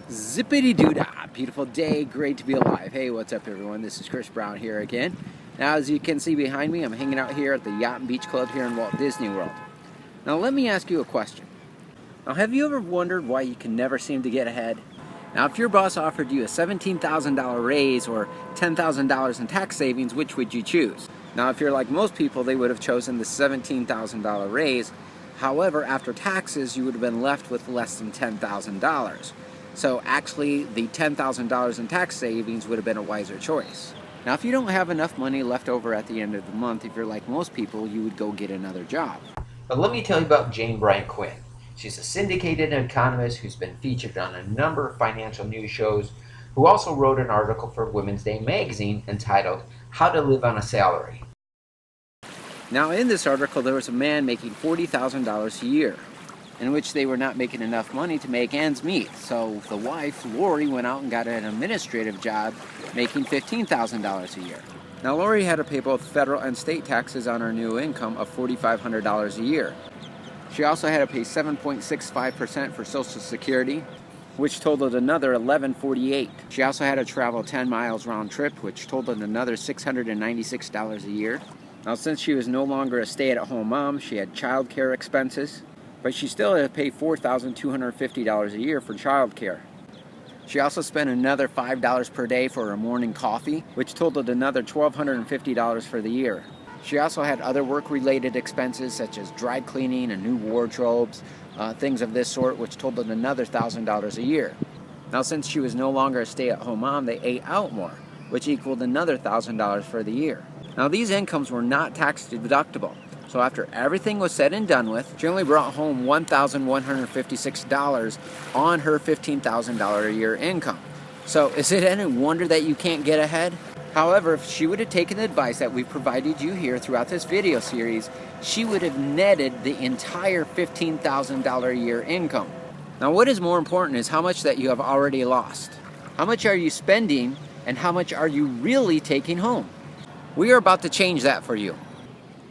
Zippity-doo-dah, beautiful day, great to be alive. Hey, what's up everyone? This is Chris Brown here again. Now, as you can see behind me, I'm hanging out here at the Yacht and Beach Club here in Walt Disney World. Now, let me ask you a question. Now, have you ever wondered why you can never seem to get ahead? Now, if your boss offered you a $17,000 raise or $10,000 in tax savings, which would you choose? Now, if you're like most people, they would have chosen the $17,000 raise. However, after taxes, you would have been left with less than $10,000. So actually, the $10,000 in tax savings would have been a wiser choice. Now, if you don't have enough money left over at the end of the month, if you're like most people, you would go get another job. But let me tell you about Jane Bryant Quinn. She's a syndicated economist who's been featured on a number of financial news shows, who also wrote an article for Women's Day magazine entitled, How to Live on a Salary. Now, in this article, there was a man making $40,000 a year, in which they were not making enough money to make ends meet. So the wife, Lori, went out and got an administrative job making $15,000 a year. Now, Lori had to pay both federal and state taxes on her new income of $4,500 a year. She also had to pay 7.65% for Social Security, which totaled another $1,148. She also had to travel 10 miles round trip, which totaled another $696 a year. Now, since she was no longer a stay-at-home mom, she had child care expenses, but she still had to pay $4,250 a year for child care. She also spent another $5 per day for her morning coffee, which totaled another $1,250 for the year. She also had other work-related expenses such as dry cleaning and new wardrobes, things of this sort, which totaled another $1,000 a year. Now, since she was no longer a stay-at-home mom, they ate out more, which equaled another $1,000 for the year. Now, these incomes were not tax deductible. So after everything was said and done with, she only brought home $1,156 on her $15,000 a year income. So is it any wonder that you can't get ahead? However, if she would have taken the advice that we've provided you here throughout this video series, she would have netted the entire $15,000 a year income. Now, what is more important is how much that you have already lost. How much are you spending and how much are you really taking home? We are about to change that for you.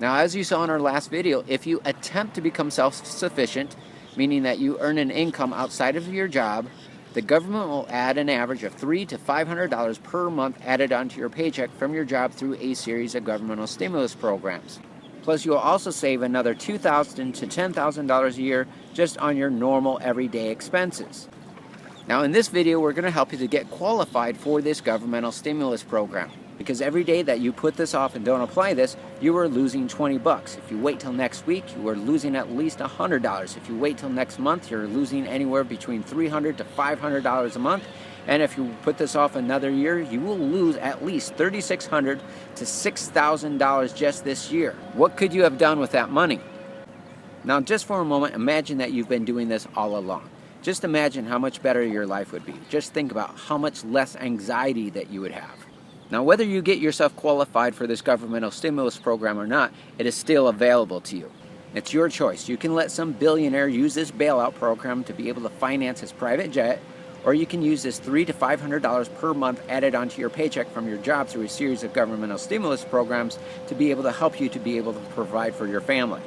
Now, as you saw in our last video, if you attempt to become self-sufficient, meaning that you earn an income outside of your job, the government will add an average of $300 to $500 per month added onto your paycheck from your job through a series of governmental stimulus programs. Plus, you will also save another $2,000 to $10,000 a year just on your normal everyday expenses. Now, in this video, we're going to help you to get qualified for this governmental stimulus program. Because every day that you put this off and don't apply this, you are losing $20. If you wait till next week, you are losing at least $100. If you wait till next month, you're losing anywhere between $300 to $500 a month. And if you put this off another year, you will lose at least $3,600 to $6,000 just this year. What could you have done with that money? Now, just for a moment, imagine that you've been doing this all along. Just imagine how much better your life would be. Just think about how much less anxiety that you would have. Now, whether you get yourself qualified for this governmental stimulus program or not, it is still available to you. It's your choice. You can let some billionaire use this bailout program to be able to finance his private jet, or you can use this $300 to $500 per month added onto your paycheck from your job through a series of governmental stimulus programs to be able to help you to be able to provide for your family.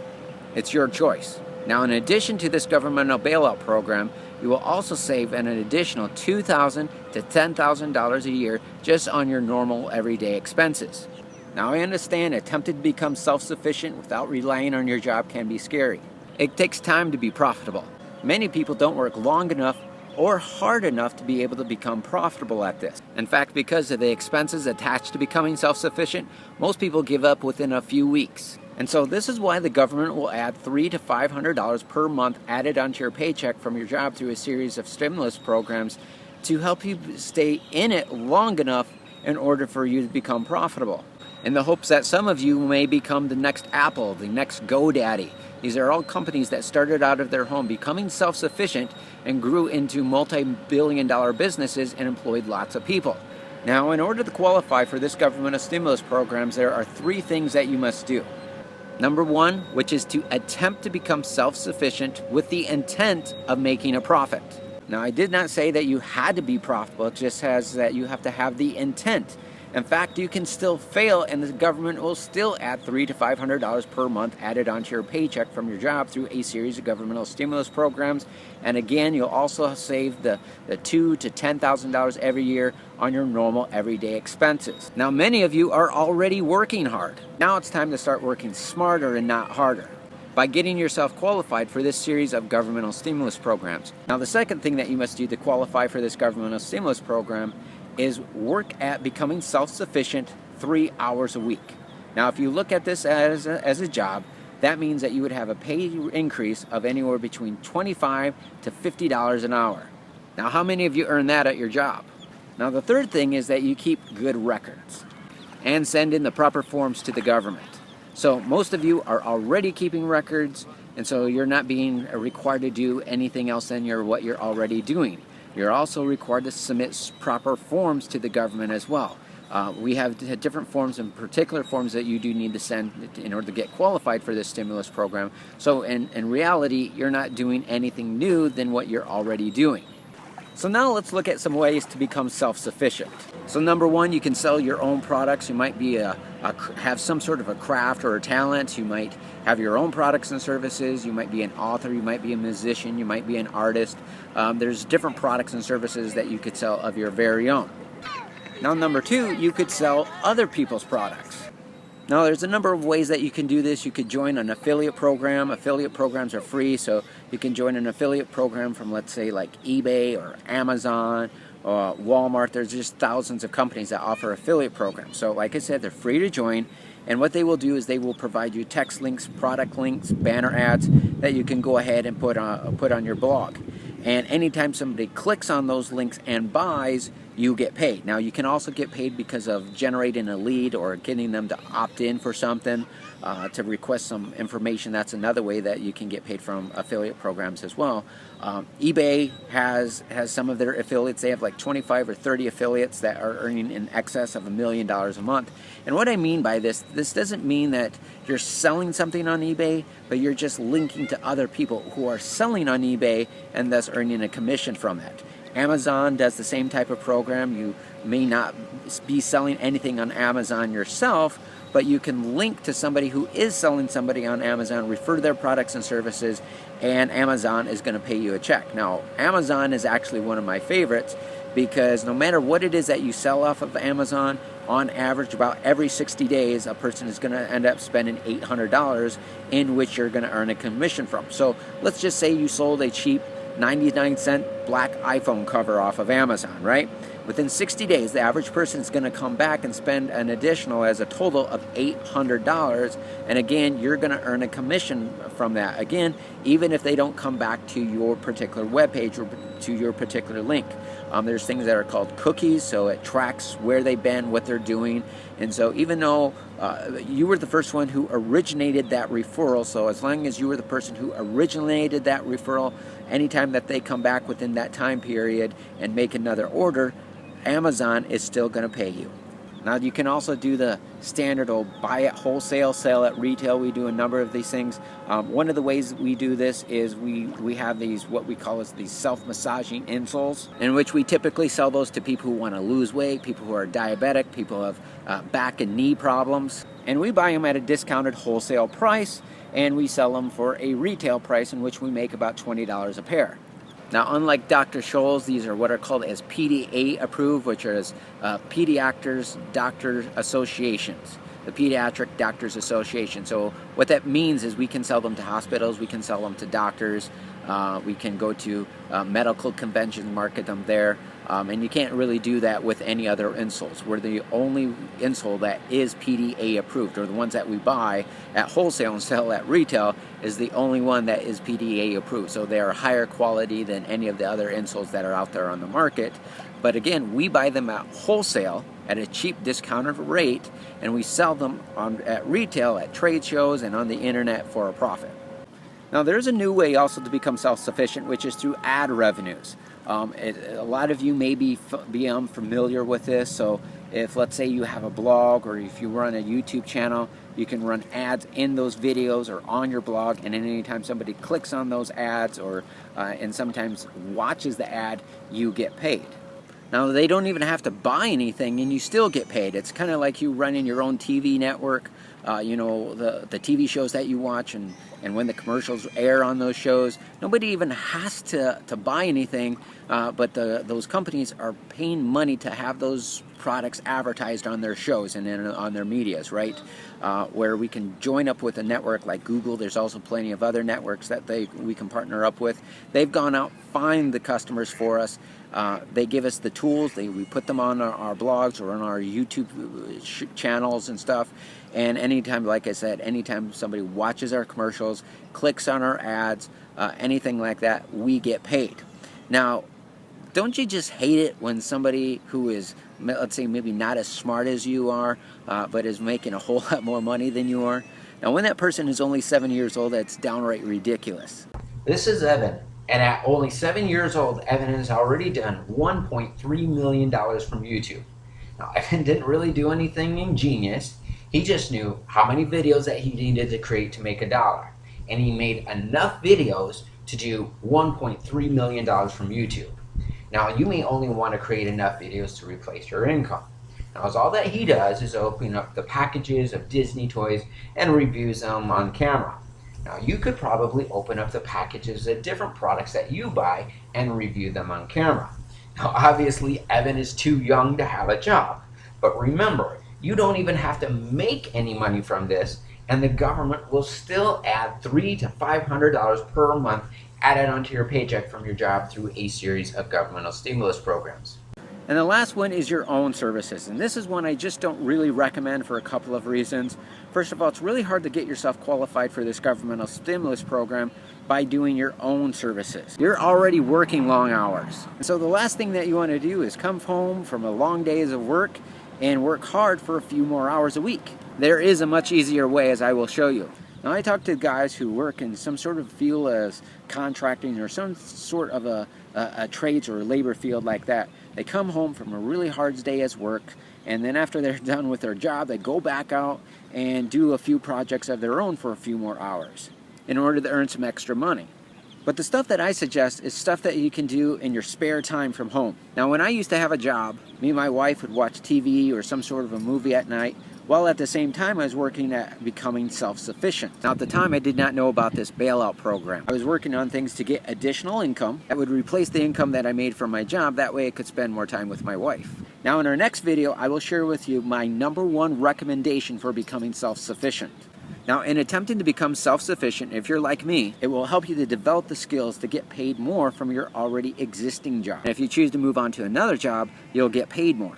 It's your choice. Now, in addition to this governmental bailout program, you will also save an additional $2,000 to $10,000 a year just on your normal everyday expenses. Now, I understand attempting to become self-sufficient without relying on your job can be scary. It takes time to be profitable. Many people don't work long enough or hard enough to be able to become profitable at this. In fact, because of the expenses attached to becoming self-sufficient, most people give up within a few weeks. And so this is why the government will add $300 to $500 per month added onto your paycheck from your job through a series of stimulus programs to help you stay in it long enough in order for you to become profitable. In the hopes that some of you may become the next Apple, the next GoDaddy. These are all companies that started out of their home becoming self-sufficient and grew into multi-billion-dollar businesses and employed lots of people. Now, in order to qualify for this governmental stimulus programs, there are 3 things that you must do. Number 1, which is to attempt to become self-sufficient with the intent of making a profit. Now, I did not say that you had to be profitable, it just says that you have to have the intent. In fact, you can still fail and the government will still add $300 to $500 per month added onto your paycheck from your job through a series of governmental stimulus programs. And again, you'll also save the $2,000 to $10,000 every year on your normal everyday expenses. Now, many of you are already working hard. Now it's time to start working smarter and not harder by getting yourself qualified for this series of governmental stimulus programs. Now, the second thing that you must do to qualify for this governmental stimulus program is work at becoming self-sufficient 3 hours a week. Now, if you look at this as a job, that means that you would have a pay increase of anywhere between $25 to $50 an hour. Now, how many of you earn that at your job? Now, the third thing is that you keep good records and send in the proper forms to the government. So most of you are already keeping records, and so you're not being required to do anything else than what you're already doing. You're also required to submit proper forms to the government as well. We have different forms and particular forms that you do need to send in order to get qualified for this stimulus program. So in reality, you're not doing anything new than what you're already doing. So now let's look at some ways to become self-sufficient. So number one, you can sell your own products. You might be have some sort of a craft or a talent. You might have your own products and services. You might be an author. You might be a musician. You might be an artist. There's different products and services that you could sell of your very own. Now number two, you could sell other people's products. Now, there's a number of ways that you can do this. You could join an affiliate program. Affiliate programs are free, so you can join an affiliate program from, let's say, like eBay or Amazon or Walmart. There's just thousands of companies that offer affiliate programs. So, like I said, they're free to join, and what they will do is they will provide you text links, product links, banner ads that you can go ahead and put on your blog. And anytime somebody clicks on those links and buys, you get paid. Now, you can also get paid because of generating a lead or getting them to opt in for something, to request some information. That's another way that you can get paid from affiliate programs as well. eBay has some of their affiliates. They have like 25 or 30 affiliates that are earning in excess of $1 million a month. And what I mean by this doesn't mean that you're selling something on eBay, but you're just linking to other people who are selling on eBay and thus earning a commission from that. Amazon does the same type of program. You may not be selling anything on Amazon yourself, but you can link to somebody who is selling somebody on Amazon, refer to their products and services, and Amazon is going to pay you a check. Now, Amazon is actually one of my favorites because no matter what it is that you sell off of Amazon, on average, about every 60 days, a person is going to end up spending $800 in which you're going to earn a commission from. So let's just say you sold a cheap 99-cent black iPhone cover off of Amazon, right? Within 60 days, the average person is going to come back and spend an additional as a total of $800. And again, you're going to earn a commission from that. Again, even if they don't come back to your particular webpage or to your particular link. There's things that are called cookies, so it tracks where they've been, what they're doing. And so even though you were the first one who originated that referral, so as long as you were the person who originated that referral, anytime that they come back within that time period and make another order, Amazon is still going to pay you. Now, you can also do the standard buy at wholesale, sell at retail. We do a number of these things. One of the ways we do this is we have these, what we call as these self-massaging insoles, in which we typically sell those to people who want to lose weight, people who are diabetic, people who have back and knee problems. And we buy them at a discounted wholesale price, and we sell them for a retail price in which we make about $20 a pair. Now, unlike Dr. Scholl's, these are what are called as PDA approved, which are Pediatrics Doctor Associations, the Pediatric Doctors Association. So what that means is we can sell them to hospitals, we can sell them to doctors, we can go to medical conventions, market them there, and you can't really do that with any other insoles. We're the only insole that is PDA approved, or the ones that we buy at wholesale and sell at retail is the only one that is PDA approved. So they are higher quality than any of the other insoles that are out there on the market. But again, we buy them at wholesale at a cheap discounted rate, and we sell them at retail at trade shows and on the internet for a profit. Now, there's a new way also to become self-sufficient, which is through ad revenues. A lot of you may be unfamiliar with this, so if, let's say, you have a blog or if you run a YouTube channel, you can run ads in those videos or on your blog, and anytime somebody clicks on those ads or and sometimes watches the ad, you get paid. Now, they don't even have to buy anything and you still get paid. It's kind of like you running your own TV network, you know, the TV shows that you watch and when the commercials air on those shows. Nobody even has to buy anything, but those companies are paying money to have those products advertised on their shows and on their medias, right? Where we can join up with a network like Google. There's also plenty of other networks that we can partner up with. They've gone out, find the customers for us. They give us the tools. We put them on our blogs or on our YouTube channels and stuff. And anytime, like I said, anytime somebody watches our commercials, clicks on our ads, anything like that, we get paid. Now, don't you just hate it when somebody who is, let's say, maybe not as smart as you are, but is making a whole lot more money than you are? Now, when that person is only 7 years old, that's downright ridiculous. This is Evan, and at only 7 years old, Evan has already done $1.3 million from YouTube. Now, Evan didn't really do anything ingenious. He just knew how many videos that he needed to create to make $1. And he made enough videos to do $1.3 million from YouTube. Now, you may only want to create enough videos to replace your income. Now, all that he does is open up the packages of Disney toys and reviews them on camera. Now, you could probably open up the packages of different products that you buy and review them on camera. Now, obviously, Evan is too young to have a job. But remember, you don't even have to make any money from this, and the government will still add $300 to $500 per month added onto your paycheck from your job through a series of governmental stimulus programs. And the last one is your own services. And this is one I just don't really recommend for a couple of reasons. First of all, it's really hard to get yourself qualified for this governmental stimulus program by doing your own services. You're already working long hours. And so the last thing that you want to do is come home from a long days of work and work hard for a few more hours a week. There is a much easier way, as I will show you. Now, I talk to guys who work in some sort of field as contracting or some sort of a trades or labor field like that. They come home from a really hard day's work, and then after they're done with their job, they go back out and do a few projects of their own for a few more hours in order to earn some extra money. But the stuff that I suggest is stuff that you can do in your spare time from home. Now, when I used to have a job, me and my wife would watch TV or some sort of a movie at night, while at the same time I was working at becoming self-sufficient. Now, at the time, I did not know about this bailout program. I was working on things to get additional income that would replace the income that I made from my job. That way I could spend more time with my wife. Now, in our next video, I will share with you my #1 recommendation for becoming self-sufficient. Now, in attempting to become self-sufficient, if you're like me, it will help you to develop the skills to get paid more from your already existing job. And if you choose to move on to another job, you'll get paid more.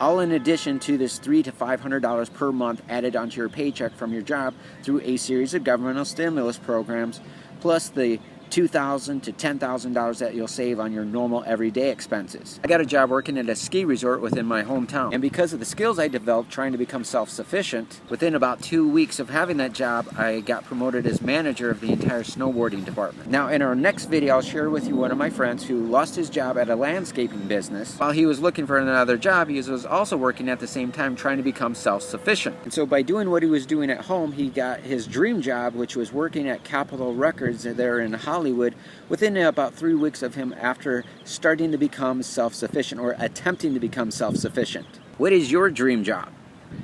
All in addition to this $300 to $500 per month added onto your paycheck from your job through a series of governmental stimulus programs, plus the $2,000 to $10,000 that you'll save on your normal everyday expenses. I got a job working at a ski resort within my hometown, and because of the skills I developed trying to become self-sufficient, within about 2 weeks of having that job, I got promoted as manager of the entire snowboarding department. Now, in our next video, I'll share with you one of my friends who lost his job at a landscaping business. While he was looking for another job, he was also working at the same time trying to become self-sufficient. And so by doing what he was doing at home, he got his dream job, which was working at Capitol Records there in Hollywood, within about 3 weeks of him after starting to become self-sufficient or attempting to become self-sufficient. What is your dream job?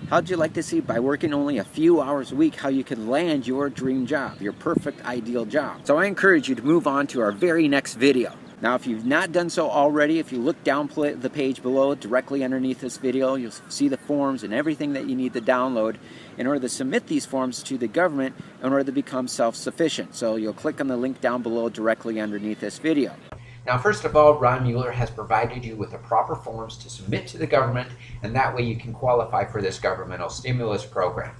How'd you like to see, by working only a few hours a week, how you could land your dream job, your perfect ideal job? So I encourage you to move on to our very next video. Now, if you've not done so already, if you look down the page below, directly underneath this video, you'll see the forms and everything that you need to download in order to submit these forms to the government in order to become self-sufficient. So you'll click on the link down below directly underneath this video. Now, first of all, Ron Mueller has provided you with the proper forms to submit to the government, and that way you can qualify for this governmental stimulus program.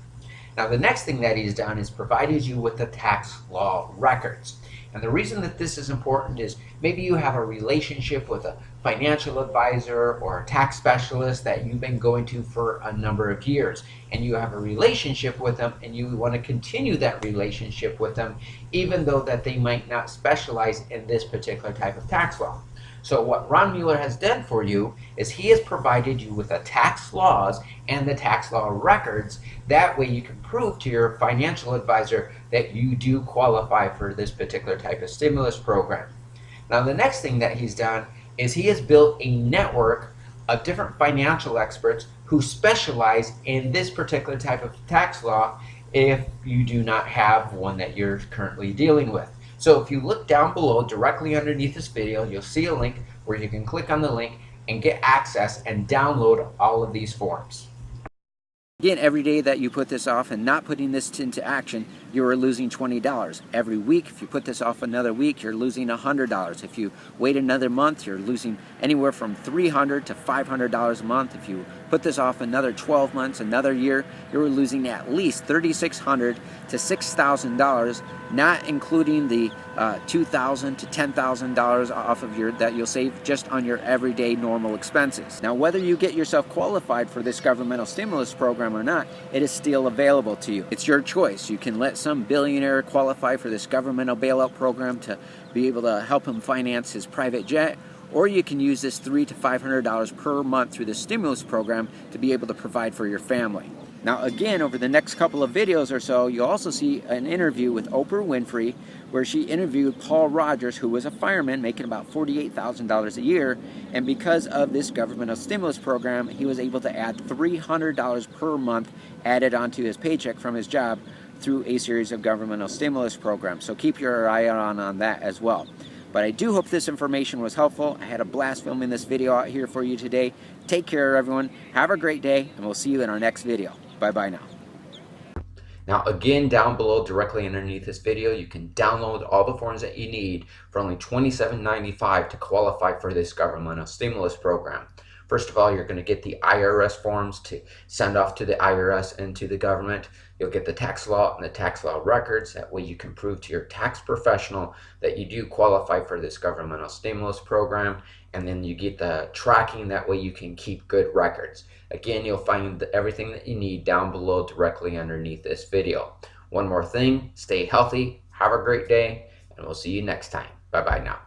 Now, the next thing that he's done is provided you with the tax law records. And the reason that this is important is maybe you have a relationship with a financial advisor or a tax specialist that you've been going to for a number of years, and you have a relationship with them and you want to continue that relationship with them even though that they might not specialize in this particular type of tax law. So what Ron Mueller has done for you is he has provided you with the tax laws and the tax law records. That way you can prove to your financial advisor that you do qualify for this particular type of stimulus program. Now, the next thing that he's done is he has built a network of different financial experts who specialize in this particular type of tax law if you do not have one that you're currently dealing with. So if you look down below, directly underneath this video, you'll see a link where you can click on the link and get access and download all of these forms. Again, every day that you put this off and not putting this into action, you are losing $20. Every week, if you put this off another week, you're losing $100. If you wait another month, you're losing anywhere from $300 to $500 a month. If you put this off another 12 months, another year, you're losing at least $3,600 to $6,000, not including the $2,000 to $10,000 off of that you'll save just on your everyday normal expenses. Now, whether you get yourself qualified for this governmental stimulus program or not, it is still available to you. It's your choice. You can let some billionaire qualify for this governmental bailout program to be able to help him finance his private jet, or you can use this $300 to $500 per month through the stimulus program to be able to provide for your family. Now again, over the next couple of videos or so, you'll also see an interview with Oprah Winfrey where she interviewed Paul Rogers, who was a fireman making about $48,000 a year, and because of this governmental stimulus program, he was able to add $300 per month added onto his paycheck from his job through a series of governmental stimulus programs. So keep your eye on that as well. But I do hope this information was helpful. I had a blast filming this video out here for you today. Take care, everyone. Have a great day, and we'll see you in our next video. Bye-bye now. Now again, down below directly underneath this video, you can download all the forms that you need for only $27.95 to qualify for this governmental stimulus program. First of all, you're going to get the IRS forms to send off to the IRS and to the government. You'll get the tax law and the tax law records. That way you can prove to your tax professional that you do qualify for this governmental stimulus program. And then you get the tracking. That way you can keep good records. Again, you'll find everything that you need down below directly underneath this video. One more thing, stay healthy, have a great day, and we'll see you next time. Bye-bye now.